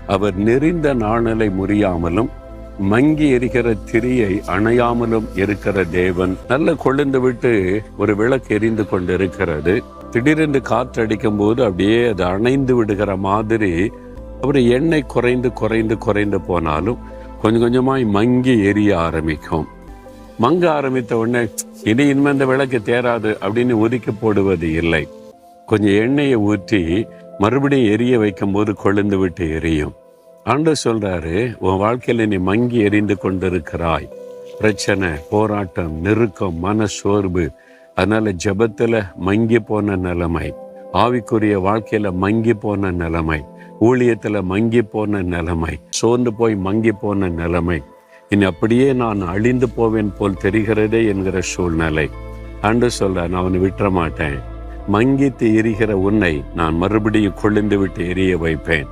அவர் நெறிந்த நாணலை முறியாமலும் மங்கி எரிகிற திரியை அணையாமலும் இருக்கிற தேவன். நல்ல கொழுந்து விட்டு ஒரு விளக்கு எரிந்து கொண்டிருக்கிறது. திடீரென்று காற்றடிக்கும் போது அப்படியே அது அணைந்து விடுகிற மாதிரி அவர் எண்ணெய் குறைந்து குறைந்து குறைந்து போனாலும் கொஞ்சம் கொஞ்சமாய் மங்கி எரிய ஆரம்பிக்கும். மங்க ஆரம்பித்த உடனே இனிமே இந்த விளக்கு தேராது அப்படின்னு ஒதுக்கி போடுவது இல்லை. கொஞ்சம் எண்ணெயை ஊற்றி மறுபடியும் எரிய வைக்கும் போது கொழுந்து விட்டு எரியும். ஆண்டவர் சொல்றாரு, உன் வாழ்க்கையில நீ மங்கி எரிந்து கொண்டிருக்கிறாய். பிரச்சனை, போராட்டம், நெருக்கம், மன சோர்வு, அதனால ஜெபத்துல மங்கி போன நிலைமை, ஆவிக்குரிய வாழ்க்கையில மங்கி போன நிலைமை, ஊழியத்துல மங்கி போன நிலைமை, சோர்ந்து போய் மங்கி போன நிலைமை, இனி அப்படியே நான் அழிந்து போவேன் போல் தெரிகிறதே என்கிற சூழ்நிலை. ஆண்டவர் சொல்ற, நான் அவனை விட்டுற மாட்டேன். மங்கித்து எரிகிற உன்னை நான் மறுபடியும் கொழுந்து விட்டு எரிய வைப்பேன்.